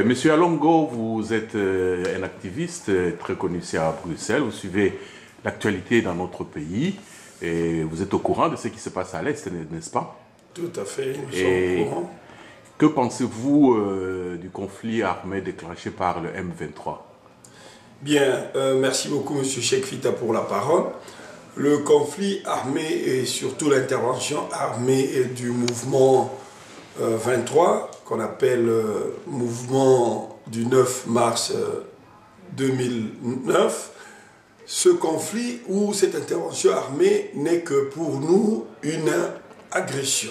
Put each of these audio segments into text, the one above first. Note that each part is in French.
Monsieur Alongo, vous êtes un activiste très connu ici à Bruxelles. Vous suivez l'actualité dans notre pays et vous êtes au courant de ce qui se passe à l'Est, n'est-ce pas? Tout à fait, nous sommes au courant. Que pensez-vous du conflit armé déclenché par le M23? Bien, merci beaucoup Monsieur Cheikh Fita pour la parole. Le conflit armé et surtout l'intervention armée du mouvement 23, qu'on appelle mouvement du 9 mars 2009, ce conflit ou cette intervention armée n'est que pour nous une agression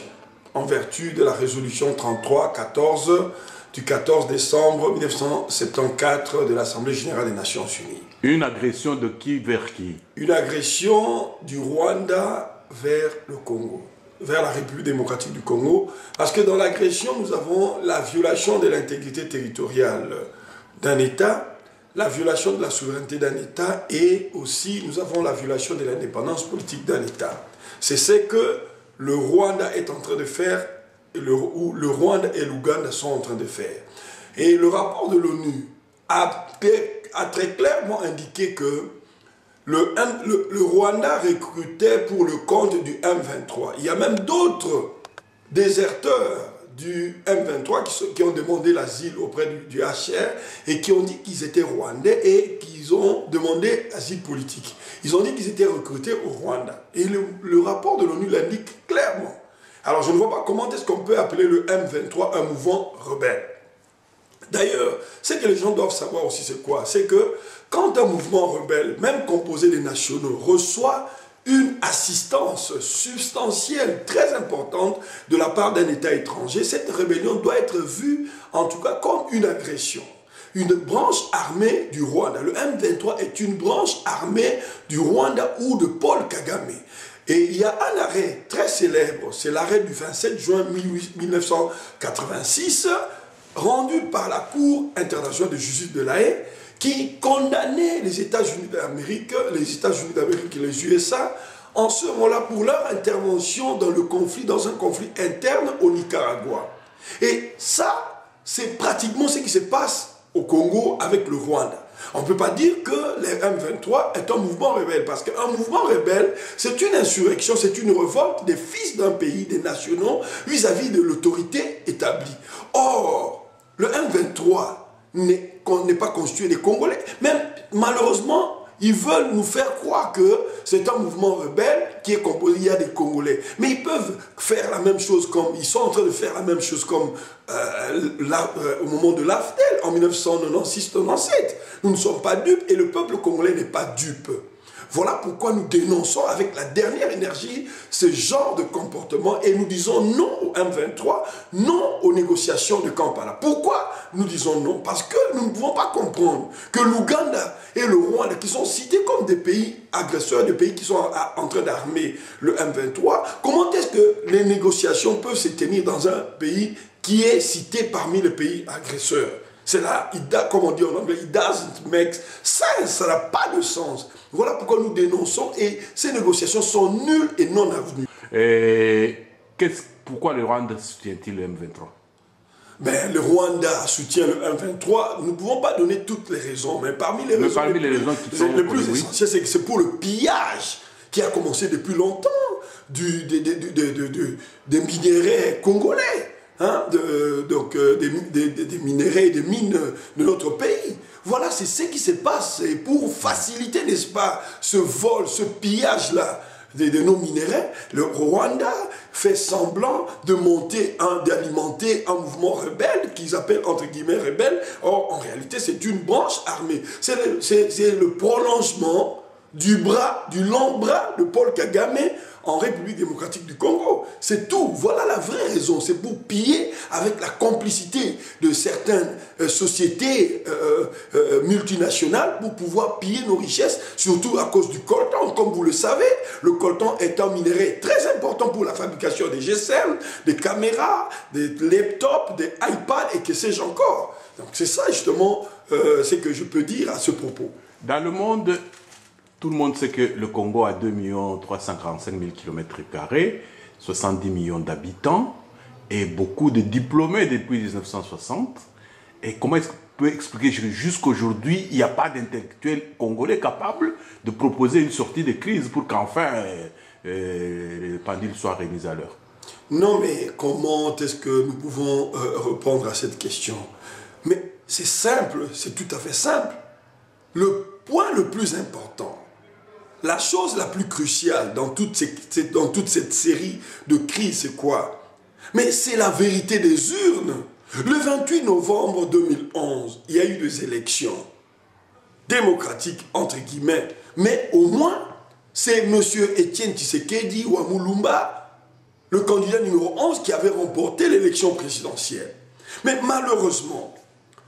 en vertu de la résolution 33-14 du 14 décembre 1974 de l'Assemblée générale des Nations unies. Une agression de qui vers qui? Une agression du Rwanda vers le Congo, vers la République démocratique du Congo, parce que dans l'agression, nous avons la violation de l'intégrité territoriale d'un État, la violation de la souveraineté d'un État et aussi nous avons la violation de l'indépendance politique d'un État. C'est ce que le Rwanda est en train de faire, ou le Rwanda et l'Ouganda sont en train de faire. Et le rapport de l'ONU a très clairement indiqué que le Rwanda recrutait pour le compte du M23. Il y a même d'autres déserteurs du M23 qui ont demandé l'asile auprès du HCR et qui ont dit qu'ils étaient rwandais et qu'ils ont demandé l'asile politique. Ils ont dit qu'ils étaient recrutés au Rwanda. Et le rapport de l'ONU l'indique clairement. Alors je ne vois pas comment est-ce qu'on peut appeler le M23 un mouvement rebelle. D'ailleurs, ce que les gens doivent savoir aussi, c'est quoi? C'est que quand un mouvement rebelle, même composé des nationaux, reçoit une assistance substantielle, très importante, de la part d'un État étranger, cette rébellion doit être vue, en tout cas, comme une agression. Une branche armée du Rwanda. Le M23 est une branche armée du Rwanda ou de Paul Kagame. Et il y a un arrêt très célèbre, c'est l'arrêt du 27 juin 1986, rendu par la Cour internationale de justice de La Haye, qui condamnait les États-Unis d'Amérique, et les USA, en ce moment-là pour leur intervention dans le conflit, dans un conflit interne au Nicaragua. Et ça, c'est pratiquement ce qui se passe au Congo avec le Rwanda. On ne peut pas dire que le M23 est un mouvement rebelle, parce qu'un mouvement rebelle, c'est une insurrection, c'est une révolte des fils d'un pays, des nationaux, vis-à-vis de l'autorité établie. Or, le M23 n'est pas constitué des Congolais. Même, malheureusement, ils veulent nous faire croire que c'est un mouvement rebelle qui est composé, il y a des Congolais. Mais ils peuvent faire la même chose comme, ils sont en train de faire la même chose comme au moment de l'AFDEL en 1996-97. Nous ne sommes pas dupes et le peuple congolais n'est pas dupe. Voilà pourquoi nous dénonçons avec la dernière énergie ce genre de comportement et nous disons non au M23, non aux négociations de Kampala. Pourquoi nous disons non? Parce que nous ne pouvons pas comprendre que l'Ouganda et le Rwanda, qui sont cités comme des pays agresseurs, des pays qui sont en train d'armer le M23, comment est-ce que les négociations peuvent se tenir dans un pays qui est cité parmi les pays agresseurs? C'est là, comme on dit en anglais, it doesn't make sense, ça n'a pas de sens. Voilà pourquoi nous dénonçons et ces négociations sont nulles et non avenues. Pourquoi le Rwanda soutient-il le M23? Ben, le Rwanda soutient le M23. Nous ne pouvons pas donner toutes les raisons, mais parmi les raisons les plus essentielles, c'est que c'est pour le pillage qui a commencé depuis longtemps des minéraux congolais. Des minéraux et des mines de notre pays. Voilà, c'est ce qui se passe. Et pour faciliter, n'est-ce pas, ce vol, ce pillage-là de nos minéraux, le Rwanda fait semblant d'alimenter un mouvement rebelle qu'ils appellent entre guillemets rebelle. Or, en réalité, c'est une branche armée. C'est le prolongement du long bras de Paul Kagame en République démocratique du Congo. C'est tout. Voilà la vraie raison. C'est pour piller avec la complicité de certaines sociétés multinationales pour pouvoir piller nos richesses, surtout à cause du coltan. Comme vous le savez, le coltan est un minerai très important pour la fabrication des GSM, des caméras, des laptops, des iPads et que sais-je encore. Donc c'est ça justement ce que je peux dire à ce propos. Dans le monde, Tout le monde sait que le Congo a 2 345 000 km², 70 millions d'habitants et beaucoup de diplômés depuis 1960. Et comment est-ce qu'on peut expliquer jusqu'aujourd'hui, il n'y a pas d'intellectuel congolais capable de proposer une sortie de crise pour qu'enfin le pendule soit remis à l'heure? Non, mais comment est-ce que nous pouvons répondre à cette question? Mais c'est simple, c'est tout à fait simple. Le point le plus important, la chose la plus cruciale dans toute cette série de crises, c'est quoi? Mais c'est la vérité des urnes. Le 28 novembre 2011, il y a eu des élections démocratiques, entre guillemets, mais au moins, c'est M. Étienne Tshisekedi Wamulumba, le candidat numéro 11, qui avait remporté l'élection présidentielle. Mais malheureusement,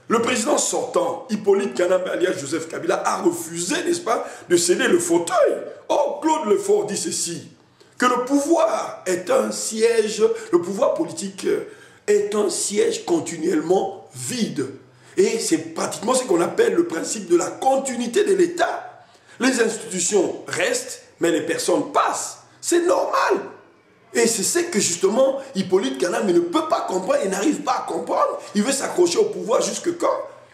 le président sortant, Hippolyte Kanambe alias Joseph Kabila, a refusé, n'est-ce pas, de céder le fauteuil. Or, Claude Lefort dit ceci, que le pouvoir est un siège, le pouvoir politique est un siège continuellement vide. Et c'est pratiquement ce qu'on appelle le principe de la continuité de l'État. Les institutions restent, mais les personnes passent. C'est normal. Et c'est ce que justement Hippolyte Kanambe ne peut pas comprendre, il n'arrive pas à comprendre. Il veut s'accrocher au pouvoir jusque quand?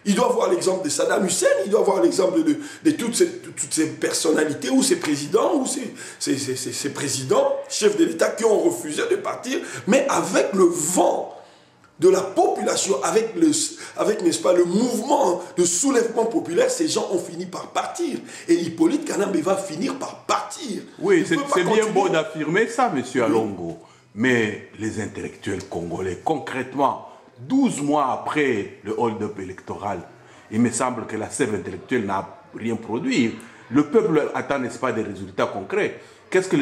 Il doit voir l'exemple de Saddam Hussein, il doit voir l'exemple de toutes ces personnalités ou ces présidents ou ces présidents, chefs de l'État qui ont refusé de partir, mais avec le vent de la population, avec n'est-ce pas, le mouvement de soulèvement populaire, ces gens ont fini par partir. Et Hippolyte Kanambe va finir par partir. Oui, c'est bien beau d'affirmer ça, M. Alongo. Mais les intellectuels congolais, concrètement, 12 mois après le hold-up électoral, il me semble que la sève intellectuelle n'a rien produit. Le peuple attend, n'est-ce pas, des résultats concrets. Qu'est-ce que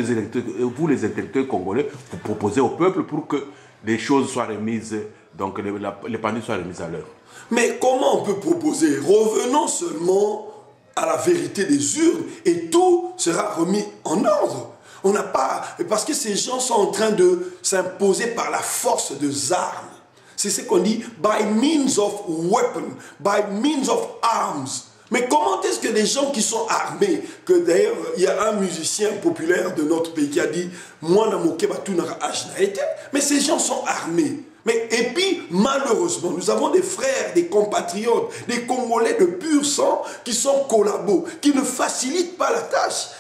vous, les intellectuels congolais, vous proposez au peuple pour que les choses soient remises, donc les pendules soient remises à l'heure? Mais comment on peut proposer? Revenons seulement à la vérité des urnes et tout sera remis en ordre. On n'a pas... Parce que ces gens sont en train de s'imposer par la force des armes. C'est ce qu'on dit « by means of weapon »,« by means of arms ». Mais comment est-ce que les gens qui sont armés, que d'ailleurs, il y a un musicien populaire de notre pays qui a dit « Moi, mais ces gens sont armés. Et puis, malheureusement, nous avons des frères, des compatriotes, des Congolais de pur sang qui sont collabos, qui ne facilitent pas la tâche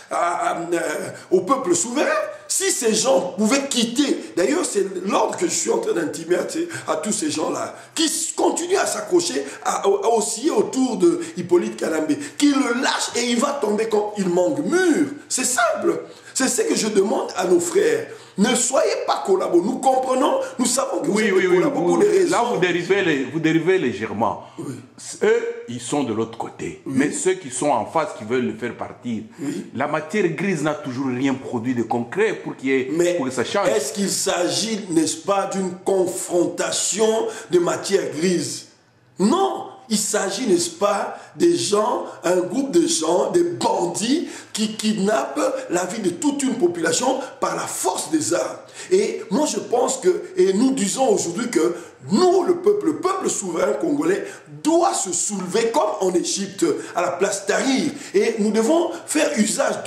au peuple souverain. Si ces gens pouvaient quitter, d'ailleurs c'est l'ordre que je suis en train d'intimer à tous ces gens-là, qui continuent à s'accrocher, à osciller autour de Hippolyte Kanambe, qui le lâche et il va tomber quand il manque mûr. C'est simple. C'est ce que je demande à nos frères. Ne soyez pas collabos. Nous comprenons, nous savons que vous êtes collabos pour les raisons. Là, vous dérivez légèrement. Oui. Eux, ils sont de l'autre côté. Oui. Mais ceux qui sont en face, qui veulent le faire partir, oui, la matière grise n'a toujours rien produit de concret pour que ça change. Est-ce qu'il s'agit, n'est-ce pas, d'une confrontation de matière grise? Non. Il s'agit, n'est-ce pas, des gens, un groupe de gens, des bandits qui kidnappent la vie de toute une population par la force des armes. Et moi je pense que, et nous disons aujourd'hui que nous, le peuple souverain congolais, doit se soulever comme en Égypte, à la place Tahrir. Et nous devons faire usage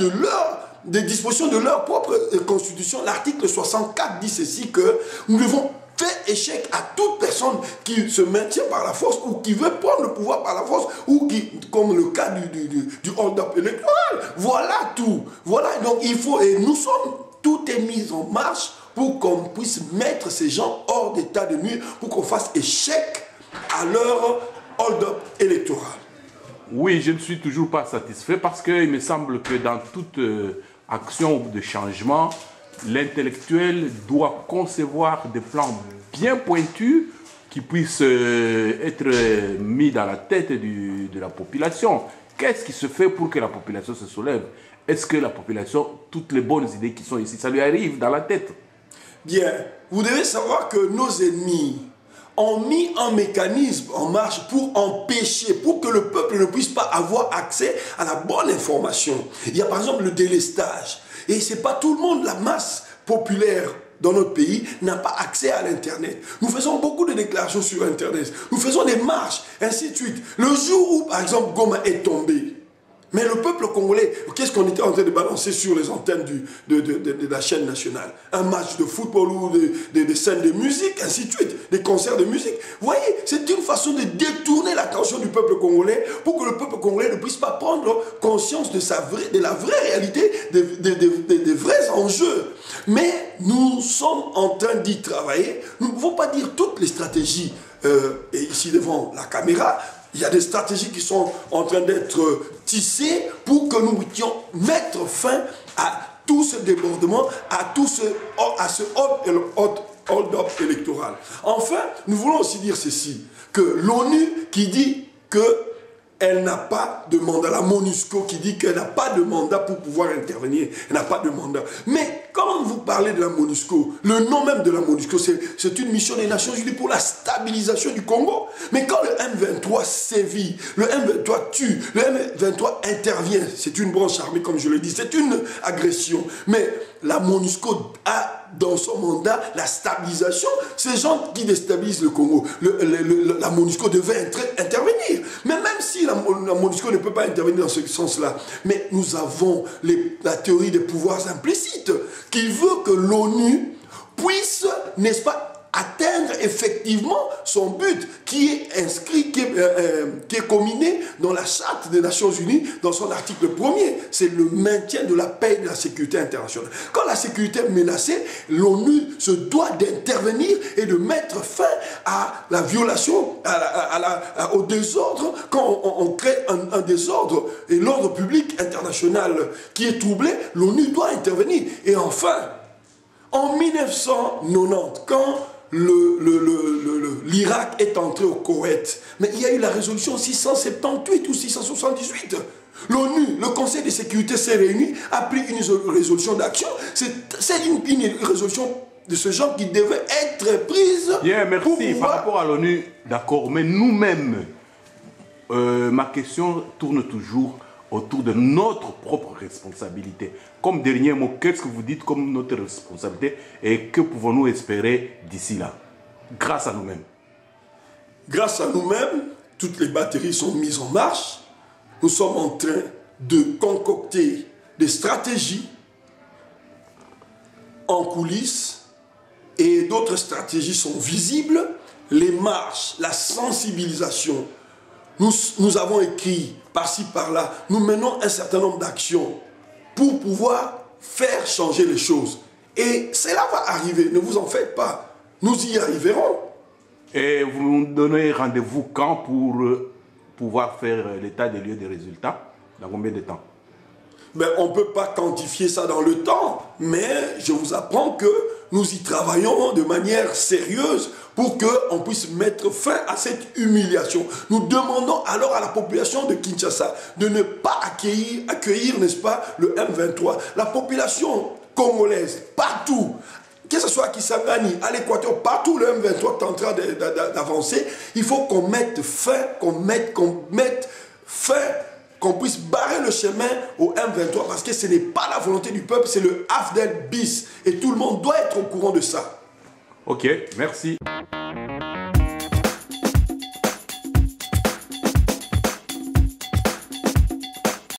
des dispositions de leur propre constitution. L'article 64 dit ceci, que nous devons fait échec à toute personne qui se maintient par la force ou qui veut prendre le pouvoir par la force ou qui, comme le cas du hold-up électoral. Voilà tout. Voilà, donc il faut, et nous sommes, tout est mis en marche pour qu'on puisse mettre ces gens hors d'état de nuire, pour qu'on fasse échec à leur hold-up électoral. Oui, je ne suis toujours pas satisfait parce qu'il me semble que dans toute action de changement, l'intellectuel doit concevoir des plans bien pointus qui puissent être mis dans la tête de la population. Qu'est-ce qui se fait pour que la population se soulève? Est-ce que la population, toutes les bonnes idées qui sont ici, ça lui arrive dans la tête? Bien, vous devez savoir que nos ennemis ont mis un mécanisme en marche pour empêcher, pour que le peuple ne puisse pas avoir accès à la bonne information. Il y a par exemple le délestage. Et ce n'est pas tout le monde, la masse populaire dans notre pays n'a pas accès à l'Internet. Nous faisons beaucoup de déclarations sur Internet. Nous faisons des marches, ainsi de suite. Le jour où, par exemple, Goma est tombé, Mais le peuple congolais, qu'est-ce qu'on était en train de balancer sur les antennes de la chaîne nationale? Un match de football ou des scènes de musique, ainsi de suite, des concerts de musique. Vous voyez, c'est une façon de détourner l'attention du peuple congolais pour que le peuple congolais ne puisse pas prendre conscience de la vraie réalité, des vrais enjeux. Mais nous sommes en train d'y travailler. Nous ne pouvons pas dire toutes les stratégies, et ici devant la caméra. Il y a des stratégies qui sont en train d'être tissées pour que nous puissions mettre fin à tout ce débordement, à ce hold-up électoral. Enfin, nous voulons aussi dire ceci, que l'ONU qui dit qu'elle n'a pas de mandat, la MONUSCO qui dit qu'elle n'a pas de mandat pour pouvoir intervenir, elle n'a pas de mandat. Mais quand vous parlez de la MONUSCO, le nom même de la MONUSCO, c'est une mission des Nations Unies pour la stabilisation du Congo. Mais quand le M23 sévit, le M23 tue, le M23 intervient, c'est une branche armée, comme je le dis, c'est une agression. Mais la MONUSCO a dans son mandat la stabilisation. Ces gens qui déstabilisent le Congo, la MONUSCO devait intervenir. Mais même si la MONUSCO ne peut pas intervenir dans ce sens-là, mais nous avons la théorie des pouvoirs implicites qui veut que l'ONU puisse, n'est-ce pas, atteindre effectivement son but qui est inscrit, qui est combiné dans la Charte des Nations Unies, dans son article 1er. C'est le maintien de la paix et de la sécurité internationale. Quand la sécurité est menacée, l'ONU se doit d'intervenir et de mettre fin à la violation, au désordre. Quand on crée un désordre et l'ordre public international qui est troublé, l'ONU doit intervenir. Et enfin, en 1990, quand l'Irak est entré au Koweït, mais il y a eu la résolution 678 ou 678. L'ONU, le Conseil de sécurité s'est réuni, a pris une résolution d'action. C'est une résolution de ce genre qui devait être prise. Bien, merci. Par rapport à l'ONU, d'accord, mais nous-mêmes, ma question tourne toujours autour de notre propre responsabilité. Comme dernier mot, qu'est-ce que vous dites comme notre responsabilité et que pouvons-nous espérer d'ici là, grâce à nous-mêmes? Grâce à nous-mêmes, toutes les batteries sont mises en marche. Nous sommes en train de concocter des stratégies en coulisses et d'autres stratégies sont visibles. Les marches, la sensibilisation. Nous avons écrit par-ci, par-là, nous menons un certain nombre d'actions pour pouvoir faire changer les choses. Et cela va arriver, ne vous en faites pas. Nous y arriverons. Et vous nous donnez rendez-vous quand pour pouvoir faire l'état des lieux des résultats? Dans combien de temps? Ben, on ne peut pas quantifier ça dans le temps, mais je vous apprends que nous y travaillons de manière sérieuse pour qu'on puisse mettre fin à cette humiliation. Nous demandons alors à la population de Kinshasa de ne pas accueillir, n'est-ce pas, le M23. La population congolaise, partout, que ce soit à Kisangani, à l'Équateur, partout le M23 est en train d'avancer, il faut qu'on mette fin, qu'on puisse barrer le chemin au M23 parce que ce n'est pas la volonté du peuple, c'est le AFDEL bis. Et tout le monde doit être au courant de ça. Ok, merci.